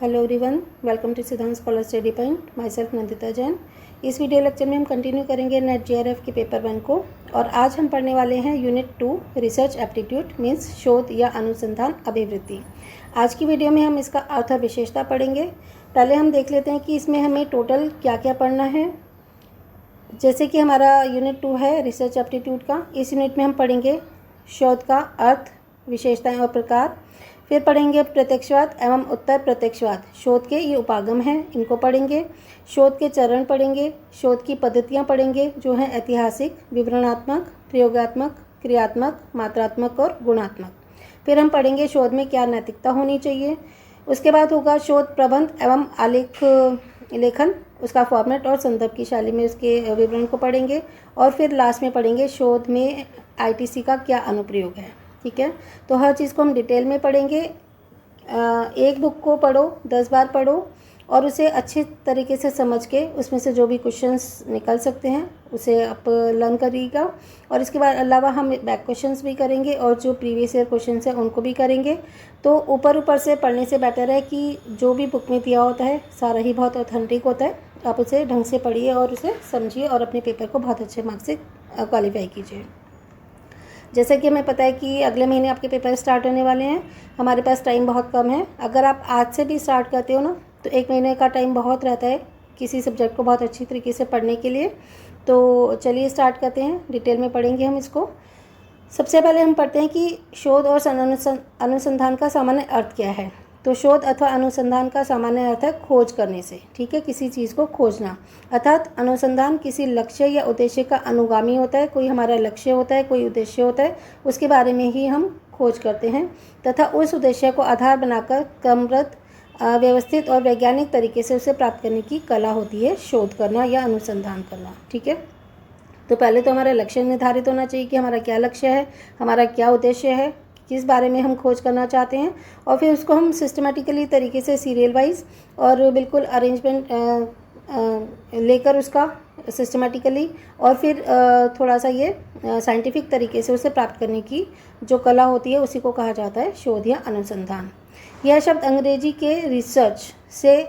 Hello everyone, welcome to सिद्धांत scholar study point. My self Nandita Jain. इस video lecture में हम कंटिन्यू करेंगे नेट जेआरएफ के पेपर 1 को। और आज हम पढ़ने वाले हैं यूनिट 2 रिसर्च एप्टीट्यूड मीन्स शोध या अनुसंधान अभिवृत्ति। आज की वीडियो में हम इसका अर्थ और विशेषता पढ़ेंगे। पहले हम देख लेते हैं कि इसमें हमें टोटल क्या क्या पढ़ना है। जैसे कि हमारा यूनिट 2 है रिसर्च एप्टीट्यूड का। इस यूनिट में हम पढ़ेंगे शोध का अर्थ, विशेषताएं और प्रकार। फिर पढ़ेंगे प्रत्यक्षवाद एवं उत्तर प्रत्यक्षवाद, शोध के ये उपागम हैं, इनको पढ़ेंगे। शोध के चरण पढ़ेंगे, शोध की पद्धतियाँ पढ़ेंगे जो हैं ऐतिहासिक, विवरणात्मक, प्रयोगात्मक, क्रियात्मक, मात्रात्मक और गुणात्मक। फिर हम पढ़ेंगे शोध में क्या नैतिकता होनी चाहिए। उसके बाद होगा शोध प्रबंध एवं आलेख लेखन, उसका फॉर्मेट और संदर्भ की शैली में उसके विवरण को पढ़ेंगे। और फिर लास्ट में पढ़ेंगे शोध में आईटीसी का क्या अनुप्रयोग है। ठीक है, तो हर चीज़ को हम डिटेल में पढ़ेंगे। एक बुक को पढ़ो, 10 बार पढ़ो और उसे अच्छे तरीके से समझ के उसमें से जो भी क्वेश्चंस निकल सकते हैं उसे आप लर्न करिएगा। और इसके बाद अलावा हम बैक क्वेश्चंस भी करेंगे और जो प्रीवियस ईयर क्वेश्चंस हैं उनको भी करेंगे। तो ऊपर से पढ़ने से बेटर है कि जो भी बुक में दिया होता है सारा ही बहुत ऑथेंटिक होता है। आप उसे ढंग से पढ़िए और उसे समझिए और अपने पेपर को बहुत अच्छे मार्क्स से क्वालिफाई कीजिए। जैसे कि हमें पता है कि अगले महीने आपके पेपर स्टार्ट होने वाले हैं, हमारे पास टाइम बहुत कम है। अगर आप आज से भी स्टार्ट करते हो ना तो 1 महीने का टाइम बहुत रहता है किसी सब्जेक्ट को बहुत अच्छी तरीके से पढ़ने के लिए। तो चलिए स्टार्ट करते हैं, डिटेल में पढ़ेंगे हम इसको। सबसे पहले हम पढ़ते हैं कि शोध और अनुसंधान का सामान्य अर्थ क्या है। तो शोध अथवा अनुसंधान का सामान्य अर्थ है खोज करने से। ठीक है, किसी चीज़ को खोजना। अर्थात अनुसंधान किसी लक्ष्य या उद्देश्य का अनुगामी होता है। कोई हमारा लक्ष्य होता है, कोई उद्देश्य होता है, उसके बारे में ही हम खोज करते हैं तथा उस उद्देश्य को आधार बनाकर क्रमबद्ध, व्यवस्थित और वैज्ञानिक तरीके से उसे प्राप्त करने की कला होती है शोध करना या अनुसंधान करना। ठीक है, तो पहले तो हमारा लक्ष्य निर्धारित होना चाहिए कि हमारा क्या लक्ष्य है, हमारा क्या उद्देश्य है, किस बारे में हम खोज करना चाहते हैं। और फिर उसको हम सिस्टमेटिकली तरीके से सीरियल वाइज और बिल्कुल अरेंजमेंट लेकर उसका सिस्टमेटिकली और फिर थोड़ा सा ये साइंटिफिक तरीके से उसे प्राप्त करने की जो कला होती है उसी को कहा जाता है शोध या अनुसंधान। यह शब्द अंग्रेजी के रिसर्च से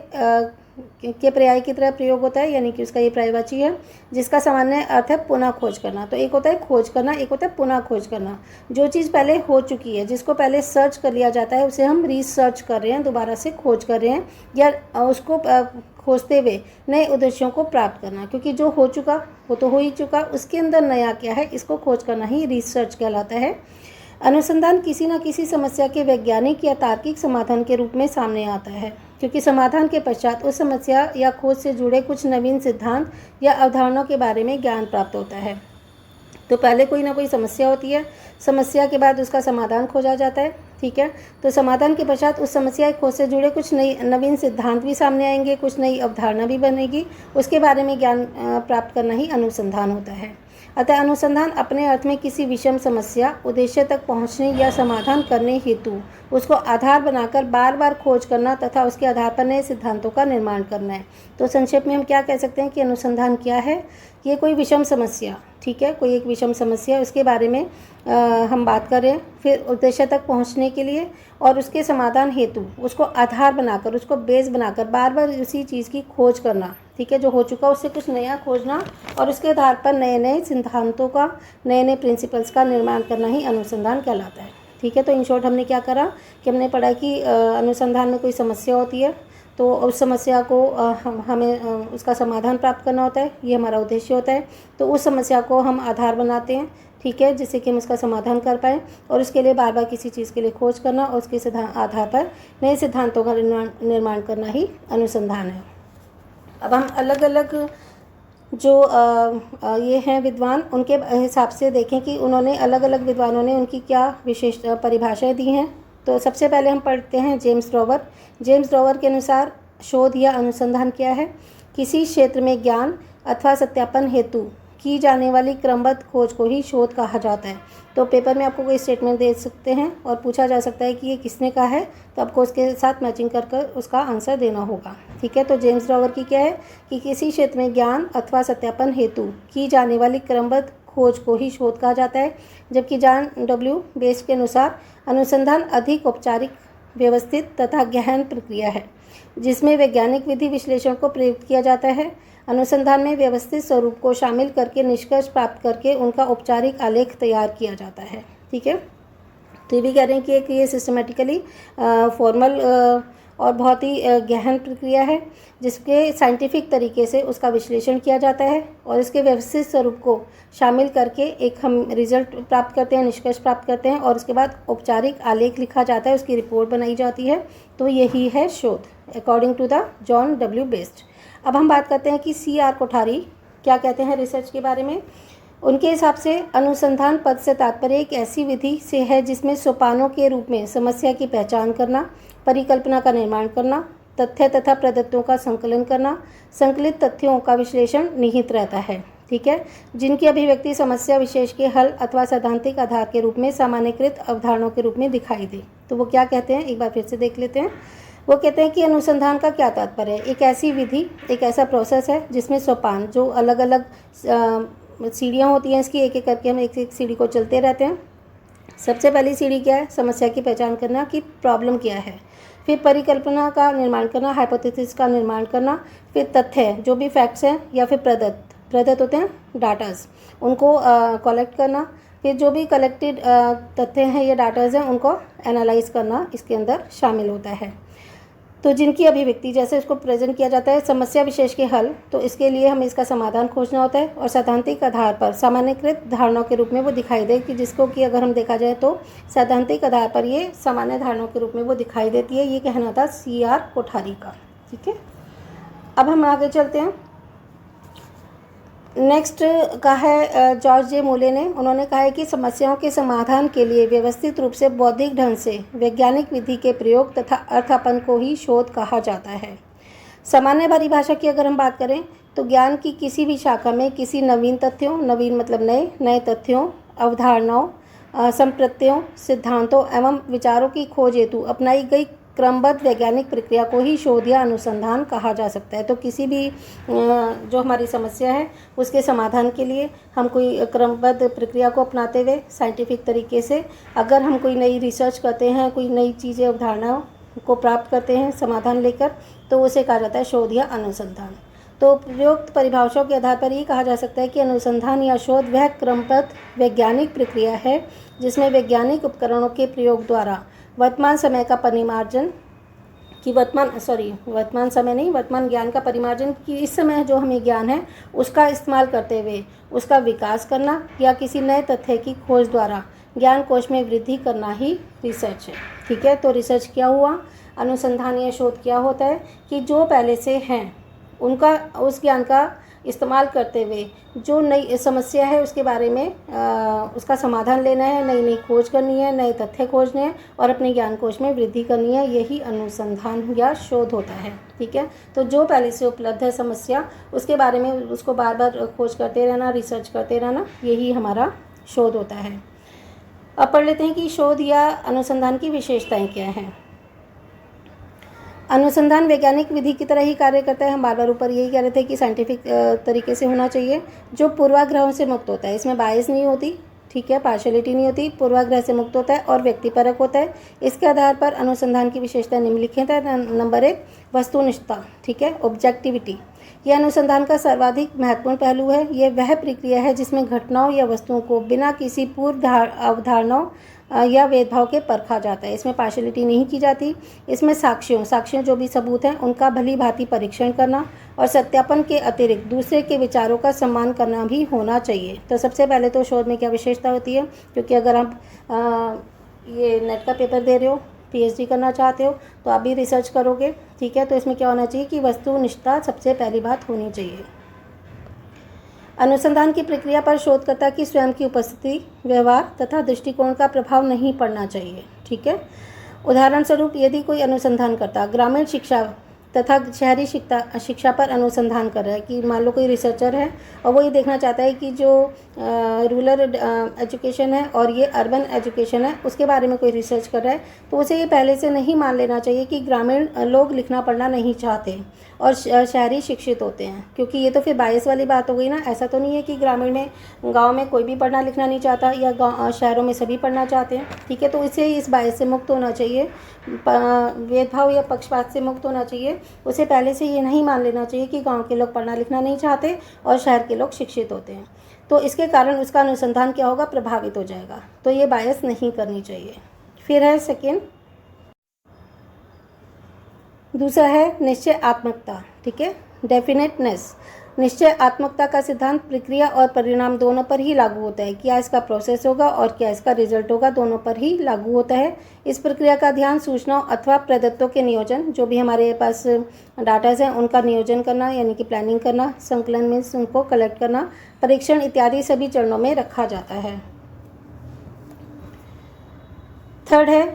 के पर्याय की तरह प्रयोग होता है, यानी कि उसका ये पर्यायवाची है जिसका सामान्य अर्थ है पुनः खोज करना। तो एक होता है खोज करना, एक होता है पुनः खोज करना। जो चीज़ पहले हो चुकी है, जिसको पहले सर्च कर लिया जाता है, उसे हम रिसर्च कर रहे हैं, दोबारा से खोज कर रहे हैं या उसको खोजते हुए नए उद्देश्यों को प्राप्त करना। क्योंकि जो हो चुका वो तो हो ही चुका, उसके अंदर नया क्या है इसको खोज करना ही रिसर्च कहलाता है। अनुसंधान किसी न किसी समस्या के वैज्ञानिक या तार्किक समाधान के रूप में सामने आता है, क्योंकि समाधान के पश्चात उस समस्या या खोज से जुड़े कुछ नवीन सिद्धांत या अवधारणाओं के बारे में ज्ञान प्राप्त होता है। तो पहले कोई ना कोई समस्या होती है, समस्या के बाद उसका समाधान खोजा जाता है। ठीक है, तो समाधान के पश्चात उस समस्या खोज से जुड़े कुछ नवीन सिद्धांत भी सामने आएंगे, कुछ नई अवधारणा भी बनेगी, उसके बारे में ज्ञान प्राप्त करना ही अनुसंधान होता है। अतः अनुसंधान अपने अर्थ में किसी विषम समस्या उद्देश्य तक पहुंचने या समाधान करने हेतु उसको आधार बनाकर बार बार खोज करना तथा उसके आधार पर नए सिद्धांतों का निर्माण करना है। तो संक्षेप में हम क्या कह सकते हैं कि अनुसंधान क्या है। ये कोई विषम समस्या, ठीक है, कोई एक विषम समस्या, उसके बारे में हम बात करें, फिर उद्देश्य तक पहुंचने के लिए और उसके समाधान हेतु उसको आधार बनाकर, उसको बेस बनाकर बार बार उसी चीज़ की खोज करना। ठीक है, जो हो चुका उससे कुछ नया खोजना और उसके आधार पर नए नए सिद्धांतों का, नए नए प्रिंसिपल्स का निर्माण करना ही अनुसंधान कहलाता है। ठीक है, तो इन शॉर्ट हमने क्या करा कि हमने पढ़ा कि अनुसंधान में कोई समस्या होती है तो उस समस्या को हमें उसका समाधान प्राप्त करना होता है, ये हमारा उद्देश्य होता है। तो उस समस्या को हम आधार बनाते हैं, ठीक है, जिससे कि हम उसका समाधान कर पाएँ और उसके लिए बार बार किसी चीज़ के लिए खोज करना और उसके आधार पर नए सिद्धांतों का निर्माण करना ही अनुसंधान है। अब हम अलग अलग जो ये हैं विद्वान, उनके हिसाब से देखें कि उन्होंने अलग अलग विद्वानों ने उनकी क्या विशेष परिभाषाएं दी हैं। तो सबसे पहले हम पढ़ते हैं जेम्स रोवर। जेम्स रोवर के अनुसार शोध या अनुसंधान क्या है, किसी क्षेत्र में ज्ञान अथवा सत्यापन हेतु की जाने वाली क्रमबद्ध खोज को ही शोध कहा जाता है। तो पेपर में आपको कोई स्टेटमेंट दे सकते हैं और पूछा जा सकता है कि ये किसने कहा है, तो आपको उसके साथ मैचिंग कर कर उसका आंसर देना होगा। ठीक है, तो जेम्स रोवर की क्या है कि किसी क्षेत्र में ज्ञान अथवा सत्यापन हेतु की जाने वाली क्रमबद्ध खोज को ही शोध कहा जाता है। जबकि जॉन डब्ल्यू बेस्ट के अनुसार अनुसंधान अधिक औपचारिक व्यवस्थित तथा गहन प्रक्रिया है जिसमें वैज्ञानिक विधि विश्लेषण को प्रयुक्त किया जाता है। अनुसंधान में व्यवस्थित स्वरूप को शामिल करके निष्कर्ष प्राप्त करके उनका औपचारिक आलेख तैयार किया जाता है। ठीक है, तो ये भी कह रहे हैं कि एक ये सिस्टमेटिकली फॉर्मल और बहुत ही गहन प्रक्रिया है जिसके साइंटिफिक तरीके से उसका विश्लेषण किया जाता है और इसके व्यवस्थित स्वरूप को शामिल करके एक हम रिजल्ट प्राप्त करते हैं, निष्कर्ष प्राप्त करते हैं और उसके बाद औपचारिक आलेख लिखा जाता है, उसकी रिपोर्ट बनाई जाती है। तो यही है शोध according to the John W Best. अब हम बात करते हैं कि C.R. कोठारी क्या कहते हैं रिसर्च के बारे में। उनके हिसाब से अनुसंधान पद से तात्पर्य एक ऐसी विधि से है जिसमें सोपानों के रूप में समस्या की पहचान करना, परिकल्पना का निर्माण करना, तथ्य तथा प्रदत्तों का संकलन करना, संकलित तथ्यों का विश्लेषण निहित रहता है। ठीक है, जिनकी अभिव्यक्ति समस्या विशेष के हल अथवा सैद्धांतिक आधार के रूप में सामान्यकृत अवधारणाओं के रूप में दिखाई दे। तो वो क्या कहते हैं, एक बार फिर से देख लेते हैं। वो कहते हैं कि अनुसंधान का क्या तात्पर्य है, एक ऐसी विधि, एक ऐसा प्रोसेस है जिसमें सोपान, जो अलग अलग सीढ़ियाँ होती हैं इसकी, एक एक करके हम एक एक सीढ़ी को चलते रहते हैं। सबसे पहली सीढ़ी क्या है, समस्या की पहचान करना कि प्रॉब्लम क्या है, फिर परिकल्पना का निर्माण करना, हाइपोथेसिस का निर्माण करना, फिर तथ्य जो भी फैक्ट्स हैं या फिर प्रदत्त होते हैं डाटाज, उनको कलेक्ट करना, फिर जो भी कलेक्टेड तथ्य हैं या डाटाज हैं उनको एनालाइज करना इसके अंदर शामिल होता है। तो जिनकी अभिव्यक्ति जैसे उसको प्रेजेंट किया जाता है समस्या विशेष के हल, तो इसके लिए हमें इसका समाधान खोजना होता है और सैद्धांतिक आधार पर सामान्यकृत धारणाओं के रूप में वो दिखाई दे, कि जिसको कि अगर हम देखा जाए तो सैद्धांतिक आधार पर ये सामान्य धारणाओं के रूप में वो दिखाई देती है। ये कहना था C.R. कोठारी का। ठीक है, अब हम आगे चलते हैं। नेक्स्ट का है जॉर्ज जे मूले ने। उन्होंने कहा है कि समस्याओं के समाधान के लिए व्यवस्थित रूप से बौद्धिक ढंग से वैज्ञानिक विधि के प्रयोग तथा अर्थापन को ही शोध कहा जाता है। सामान्य परिभाषा की अगर हम बात करें तो ज्ञान की किसी भी शाखा में किसी नवीन तथ्यों, नवीन मतलब नए तथ्यों, अवधारणाओं, संप्रत्ययों, सिद्धांतों एवं विचारों की खोज हेतु अपनाई गई क्रमबद्ध वैज्ञानिक प्रक्रिया को ही शोध या अनुसंधान कहा जा सकता है। तो किसी भी जो हमारी समस्या है उसके समाधान के लिए हम कोई क्रमबद्ध प्रक्रिया को अपनाते हुए साइंटिफिक तरीके से अगर हम कोई नई रिसर्च करते हैं, कोई नई चीज़ें, अवधारणाओं को प्राप्त करते हैं समाधान लेकर, तो उसे कहा जाता है शोध या अनुसंधान। तो उपयुक्त परिभाषाओं के आधार पर ये कहा जा सकता है कि अनुसंधान या शोध वह क्रमबद्ध वैज्ञानिक प्रक्रिया है जिसमें वैज्ञानिक उपकरणों के प्रयोग द्वारा वर्तमान समय का परिमार्जन कि वर्तमान ज्ञान का परिमार्जन कि इस समय जो हमें ज्ञान है उसका इस्तेमाल करते हुए उसका विकास करना या किसी नए तथ्य की खोज द्वारा ज्ञान कोश में वृद्धि करना ही रिसर्च है। ठीक है, तो रिसर्च क्या हुआ, अनुसंधान या शोध क्या होता है कि जो पहले से हैं उनका उस ज्ञान का इस्तेमाल करते हुए जो नई समस्या है उसके बारे में उसका समाधान लेना है, नई नई खोज करनी है, नए तथ्य खोजने हैं और अपने ज्ञान कोश में वृद्धि करनी है, यही अनुसंधान या शोध होता है। ठीक है, तो जो पहले से उपलब्ध है समस्या उसके बारे में उसको बार बार खोज करते रहना, रिसर्च करते रहना, यही हमारा शोध होता है। अब पढ़ लेते हैं कि शोध या अनुसंधान की विशेषताएं क्या हैं। अनुसंधान वैज्ञानिक विधि की तरह ही कार्य करता है। हम बार बार ऊपर यही कह रहे थे कि साइंटिफिक तरीके से होना चाहिए, जो पूर्वाग्रहों से मुक्त होता है, इसमें बायस नहीं होती, ठीक है, पार्शलिटी नहीं होती, पूर्वाग्रह से मुक्त होता है और व्यक्तिपरक होता है। इसके आधार पर अनुसंधान की विशेषता निम्नलिखित है। नंबर 1 वस्तुनिष्ठता, ठीक है, ऑब्जेक्टिविटी। यह अनुसंधान का सर्वाधिक महत्वपूर्ण पहलू है। यह वह प्रक्रिया है जिसमें घटनाओं या वस्तुओं को बिना किसी पूर्व अवधारणाओं या भेदभाव के परखा जाता है। इसमें पार्शलिटी नहीं की जाती। इसमें साक्ष्यों जो भी सबूत हैं उनका भली भांति परीक्षण करना और सत्यापन के अतिरिक्त दूसरे के विचारों का सम्मान करना भी होना चाहिए। तो सबसे पहले तो शोध में क्या विशेषता होती है, क्योंकि अगर आप ये नेट का पेपर दे रहे हो, PhD करना चाहते हो तो आप भी रिसर्च करोगे, ठीक है, तो इसमें क्या होना चाहिए कि वस्तुनिष्ठता सबसे पहली बात होनी चाहिए। अनुसंधान की प्रक्रिया पर शोधकर्ता की स्वयं की उपस्थिति, व्यवहार तथा दृष्टिकोण का प्रभाव नहीं पड़ना चाहिए। ठीक है, उदाहरण स्वरूप यदि कोई अनुसंधान करता ग्रामीण शिक्षा तथा शहरी शिक्षा पर अनुसंधान कर रहा है। कि मान लो कोई रिसर्चर है और वो ये देखना चाहता है कि जो रूरल एजुकेशन है और ये अर्बन एजुकेशन है उसके बारे में कोई रिसर्च कर रहा है, तो उसे ये पहले से नहीं मान लेना चाहिए कि ग्रामीण लोग लिखना पढ़ना नहीं चाहते और शहरी शिक्षित होते हैं, क्योंकि ये तो फिर बायस वाली बात हो गई ना। ऐसा तो नहीं है कि ग्रामीण में गांव में कोई भी पढ़ना लिखना नहीं चाहता या शहरों में सभी पढ़ना चाहते हैं, ठीक है। तो इसे इस बायस से मुक्त होना चाहिए, भेदभाव या पक्षपात से मुक्त होना चाहिए। उसे पहले से ये नहीं मान लेना चाहिए कि गांव के लोग पढ़ना लिखना नहीं चाहते और शहर के लोग शिक्षित होते हैं, तो इसके कारण उसका अनुसंधान क्या होगा, प्रभावित हो जाएगा। तो ये बायस नहीं करनी चाहिए। फिर है सेकेंड, दूसरा है निश्चयात्मकता, ठीक है, डेफिनेटनेस। निश्चयात्मकता का सिद्धांत प्रक्रिया और परिणाम दोनों पर ही लागू होता है। क्या इसका प्रोसेस होगा और क्या इसका रिजल्ट होगा, दोनों पर ही लागू होता है। इस प्रक्रिया का ध्यान सूचनाओं अथवा प्रदत्तों के नियोजन, जो भी हमारे पास डाटाज हैं उनका नियोजन करना यानी कि प्लानिंग करना, संकलन मीन्स उनको कलेक्ट करना, परीक्षण इत्यादि सभी चरणों में रखा जाता है। थर्ड है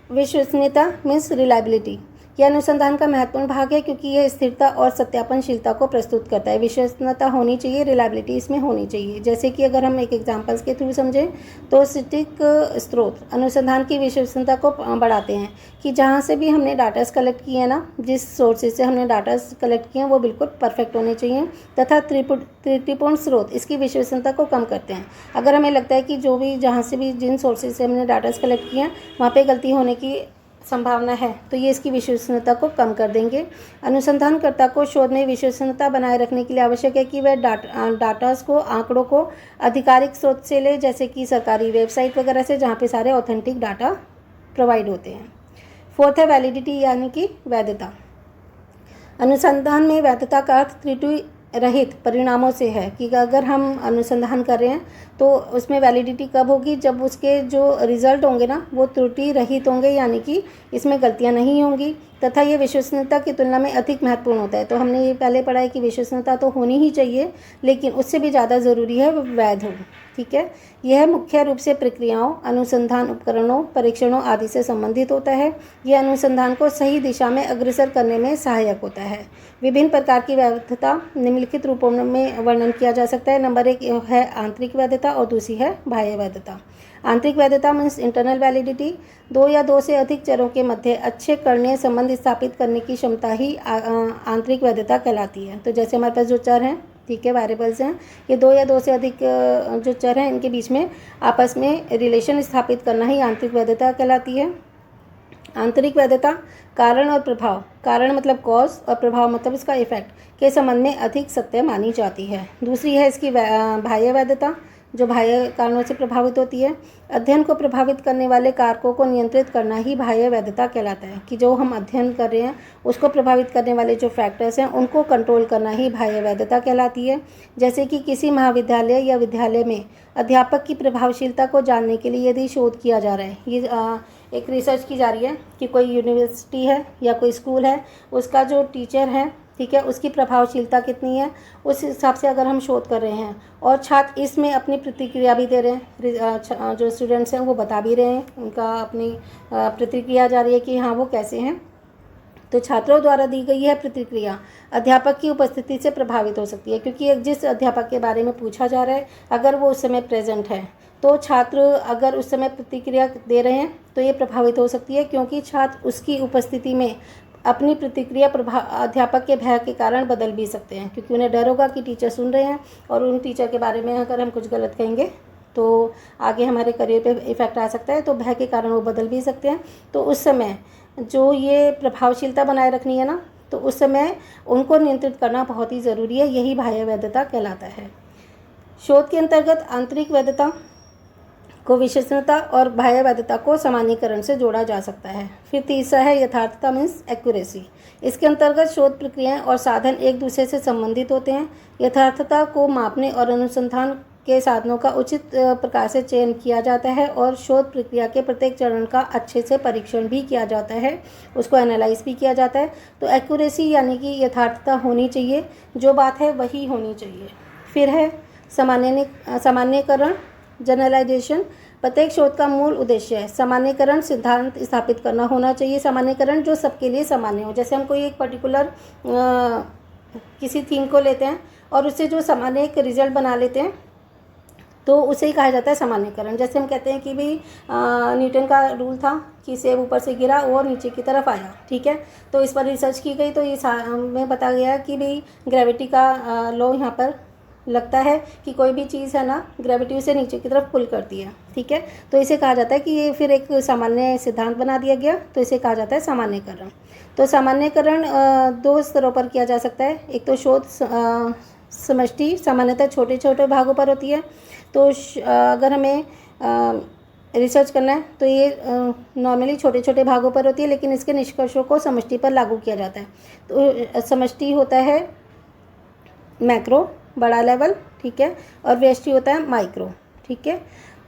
विश्वसनीयता मीन्स रिलायबिलिटी। यह अनुसंधान का महत्वपूर्ण भाग है क्योंकि यह स्थिरता और सत्यापनशीलता को प्रस्तुत करता है। विश्वसनीयता होनी चाहिए, रिलायबिलिटी इसमें होनी चाहिए। जैसे कि अगर हम एक एग्जांपल्स के थ्रू समझें तो सटीक स्रोत अनुसंधान की विश्वसनीयता को बढ़ाते हैं कि जहाँ से भी हमने डाटास कलेक्ट किए हैं ना, जिस सोर्सेज से हमने डाटास कलेक्ट किए हैं वो बिल्कुल परफेक्ट होने चाहिए। तथा त्रुटिपूर्ण स्रोत इसकी विश्वसनीयता को कम करते हैं। अगर हमें लगता है कि जो भी जहाँ से भी जिन सोर्सेज से हमने डाटास कलेक्ट किए हैं वहाँ पर गलती होने की संभावना है तो ये इसकी विश्वसनीयता को कम कर देंगे। अनुसंधानकर्ता को शोध में विश्वसनीयता बनाए रखने के लिए आवश्यक है कि वह डाटास को, आंकड़ों को आधिकारिक स्रोत से ले, जैसे कि सरकारी वेबसाइट वगैरह से, जहाँ पे सारे ऑथेंटिक डाटा प्रोवाइड होते हैं। फोर्थ है वैलिडिटी यानी कि वैधता। अनुसंधान में वैधता का अर्थ त्रुटि रहित परिणामों से है कि अगर हम अनुसंधान कर रहे हैं तो उसमें वैलिडिटी कब होगी, जब उसके जो रिज़ल्ट होंगे ना वो त्रुटि रहित होंगे, यानी कि इसमें गलतियां नहीं होंगी। तथा ये विश्वसनीयता की तुलना में अधिक महत्वपूर्ण होता है। तो हमने ये पहले पढ़ा है कि विश्वसनीयता तो होनी ही चाहिए, लेकिन उससे भी ज़्यादा ज़रूरी है वैध हो, ठीक है। यह मुख्य रूप से प्रक्रियाओं, अनुसंधान उपकरणों, परीक्षणों आदि से संबंधित होता है। यह अनुसंधान को सही दिशा में अग्रसर करने में सहायक होता है। विभिन्न प्रकार की वैधता निम्नलिखित रूपों में वर्णन किया जा सकता है। नंबर 1 है आंतरिक वैधता और दूसरी है बाह्य वैधता। आंतरिक वैधता मीन्स इंटरनल वैलिडिटी। 2 या 2 से अधिक चरों के मध्य अच्छे करणीय संबंध स्थापित करने की क्षमता ही आंतरिक वैधता कहलाती है। तो जैसे हमारे पास जो चर हैं, ठीक है, वेरिएबल्स हैं, ये 2 या 2 से अधिक जो चर हैं इनके बीच में आपस में रिलेशन स्थापित करना ही आंतरिक वैधता कहलाती है। आंतरिक वैधता कारण और प्रभाव, कारण मतलब कॉज और प्रभाव मतलब इसका इफेक्ट के संबंध में अधिक सत्य मानी जाती है। दूसरी है इसकी बाह्य वैधता, जो बाह्य कारणों से प्रभावित होती है। अध्ययन को प्रभावित करने वाले कारकों को नियंत्रित करना ही बाह्य वैधता कहलाता है कि जो हम अध्ययन कर रहे हैं उसको प्रभावित करने वाले जो फैक्टर्स हैं उनको कंट्रोल करना ही बाह्य वैधता कहलाती है। जैसे कि किसी महाविद्यालय या विद्यालय में अध्यापक की प्रभावशीलता को जानने के लिए यदि शोध किया जा रहा है, ये एक रिसर्च की जा रही है कि कोई यूनिवर्सिटी है या कोई स्कूल है, उसका जो टीचर है, ठीक है, उसकी प्रभावशीलता कितनी है, उस हिसाब से अगर हम शोध कर रहे हैं और छात्र इसमें अपनी प्रतिक्रिया भी दे रहे हैं, जो स्टूडेंट्स हैं वो बता भी रहे हैं, उनका अपनी प्रतिक्रिया जा रही है कि हाँ वो कैसे हैं, तो छात्रों द्वारा दी गई है प्रतिक्रिया अध्यापक की उपस्थिति से प्रभावित हो सकती है। क्योंकि जिस अध्यापक के बारे में पूछा जा रहा है अगर वो उस समय प्रेजेंट है तो छात्र अगर उस समय प्रतिक्रिया दे रहे हैं तो ये प्रभावित हो सकती है, क्योंकि छात्र उसकी उपस्थिति में अपनी प्रतिक्रिया अध्यापक के भय के कारण बदल भी सकते हैं, क्योंकि उन्हें डर होगा कि टीचर सुन रहे हैं और उन टीचर के बारे में अगर हम कुछ गलत कहेंगे तो आगे हमारे करियर पे इफ़ेक्ट आ सकता है, तो भय के कारण वो बदल भी सकते हैं। तो उस समय जो ये प्रभावशीलता बनाए रखनी है ना, तो उस समय उनको नियंत्रित करना बहुत ही ज़रूरी है, यही बाह्य वैधता कहलाता है। शोध के अंतर्गत आंतरिक वैधता को विश्वसनीयता और बाह्य वैधता को सामान्यीकरण से जोड़ा जा सकता है। फिर तीसरा है यथार्थता मीन्स एक्यूरेसी। इसके अंतर्गत शोध प्रक्रियाएं और साधन एक दूसरे से संबंधित होते हैं। यथार्थता को मापने और अनुसंधान के साधनों का उचित प्रकार से चयन किया जाता है और शोध प्रक्रिया के प्रत्येक चरण का अच्छे से परीक्षण भी किया जाता है, उसको एनालाइज भी किया जाता है। तो एक्यूरेसी यानी कि यथार्थता होनी चाहिए, जो बात है वही होनी चाहिए। फिर है सामान्यीकरण जनरलाइजेशन। प्रत्येक शोध का मूल उद्देश्य है सामान्यीकरण सिद्धांत स्थापित करना होना चाहिए। सामान्यीकरण जो सबके लिए सामान्य हो। जैसे हम कोई एक पर्टिकुलर किसी थीम को लेते हैं और उससे जो सामान्य एक रिजल्ट बना लेते हैं तो उसे ही कहा जाता है सामान्यीकरण। जैसे हम कहते हैं कि भाई न्यूटन का रूल था कि सेब ऊपर से गिरा और नीचे की तरफ आया, ठीक है। तो इस पर रिसर्च की गई तो ये में बताया गया कि भाई ग्रेविटी का लॉ यहाँ पर लगता है कि कोई भी चीज़ है ना ग्रेविटी उसे नीचे की तरफ पुल करती है, ठीक है। तो इसे कहा जाता है कि ये फिर एक सामान्य सिद्धांत बना दिया गया, तो इसे कहा जाता है सामान्यीकरण। तो सामान्यीकरण दो स्तरों पर किया जा सकता है। एक तो शोध समष्टि सामान्यतः छोटे छोटे भागों पर होती है। तो अगर हमें रिसर्च करना है तो ये नॉर्मली छोटे छोटे भागों पर होती है, लेकिन इसके निष्कर्षों को समष्टि पर लागू किया जाता है। तो समष्टि होता है मैक्रो बड़ा लेवल, ठीक है, और व्यष्टि होता है माइक्रो, ठीक है।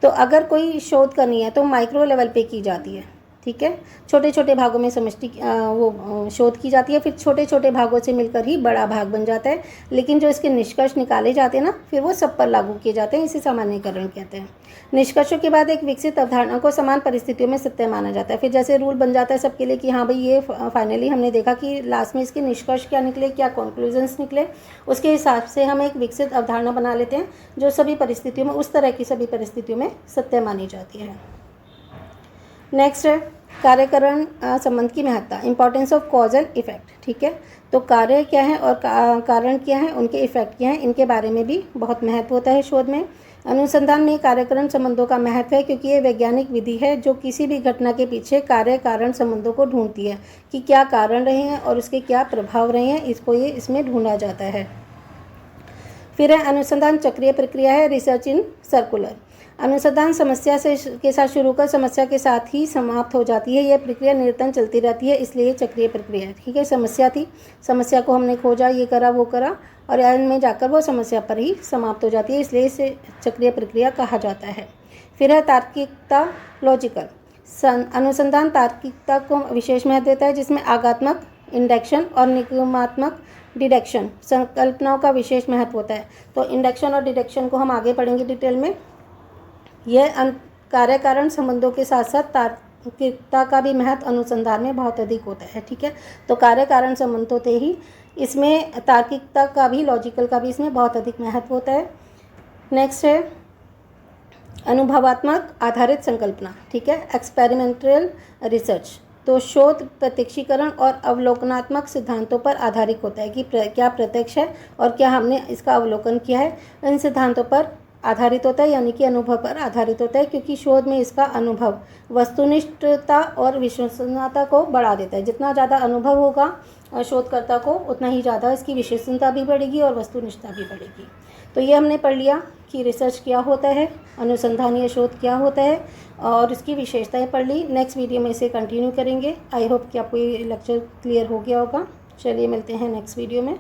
तो अगर कोई शोध करनी है तो माइक्रो लेवल पे की जाती है, ठीक है। छोटे छोटे भागों में समष्टि वो शोध की जाती है, फिर छोटे छोटे भागों से मिलकर ही बड़ा भाग बन जाता है। लेकिन जो इसके निष्कर्ष निकाले जाते हैं ना फिर वो सब पर लागू किए जाते हैं, इसे सामान्यीकरण कहते हैं। निष्कर्षों के बाद एक विकसित अवधारणा को समान परिस्थितियों में सत्य माना जाता है। फिर जैसे रूल बन जाता है सबके लिए कि हाँ भाई ये फाइनली हमने देखा कि लास्ट में इसके निष्कर्ष क्या निकले, क्या कंक्लूजन्स निकले, उसके हिसाब से हम एक विकसित अवधारणा बना लेते हैं जो सभी परिस्थितियों में उस तरह की सभी परिस्थितियों में सत्य मानी जाती है। नेक्स्ट है कार्यकरण संबंध की महत्ता, इंपॉर्टेंस ऑफ कॉजल इफेक्ट, ठीक है। तो कार्य क्या है और कारण क्या है, उनके इफेक्ट क्या हैं, इनके बारे में भी बहुत महत्व होता है शोध में। अनुसंधान में कार्यकरण संबंधों का महत्व है क्योंकि ये वैज्ञानिक विधि है जो किसी भी घटना के पीछे कार्य कारण संबंधों को ढूंढती है कि क्या कारण रहे हैं और उसके क्या प्रभाव रहे हैं, इसको ये इसमें ढूंढा जाता है। फिर है अनुसंधान चक्रीय प्रक्रिया है, रिसर्च इन सर्कुलर। अनुसंधान समस्या के साथ शुरू कर समस्या के साथ ही समाप्त हो जाती है। यह प्रक्रिया निरंतर चलती रहती है, इसलिए चक्रीय प्रक्रिया है, ठीक है। समस्या थी, समस्या को हमने खोजा, ये करा वो करा, और अंत में जाकर वो समस्या पर ही समाप्त हो जाती है, इसलिए इसे चक्रीय प्रक्रिया कहा जाता है। फिर है तार्किकता, लॉजिकल। अनुसंधान तार्किकता को विशेष महत्व देता है जिसमें आगात्मक इंडक्शन और निगमात्मक डिडक्शन संकल्पनाओं का विशेष महत्व होता है। तो इंडक्शन और डिडक्शन को हम आगे पढ़ेंगे डिटेल में। यह कार्य कारण संबंधों के साथ साथ तार्किकता का भी महत्व अनुसंधान में बहुत अधिक होता है, ठीक है। तो कार्य कारण संबंध होते ही इसमें तार्किकता का भी, लॉजिकल का भी इसमें बहुत अधिक महत्व होता है। नेक्स्ट है अनुभवात्मक आधारित संकल्पना, ठीक है, एक्सपेरिमेंटल रिसर्च। तो शोध प्रत्यक्षीकरण और अवलोकनात्मक सिद्धांतों पर आधारित होता है कि क्या प्रत्यक्ष है और क्या हमने इसका अवलोकन किया है, इन सिद्धांतों पर आधारित होता है, यानी कि अनुभव पर आधारित होता है, क्योंकि शोध में इसका अनुभव वस्तुनिष्ठता और विश्वसनीयता को बढ़ा देता है। जितना ज़्यादा अनुभव होगा शोधकर्ता को उतना ही ज़्यादा इसकी विश्वसनीयता भी बढ़ेगी और वस्तुनिष्ठता भी बढ़ेगी। तो ये हमने पढ़ लिया कि रिसर्च क्या होता है, अनुसंधान या शोध क्या होता है, और इसकी विशेषताएं पढ़ ली। नेक्स्ट वीडियो में इसे कंटिन्यू करेंगे। आई होप कि आपको ये लेक्चर क्लियर हो गया होगा। चलिए मिलते हैं नेक्स्ट वीडियो में।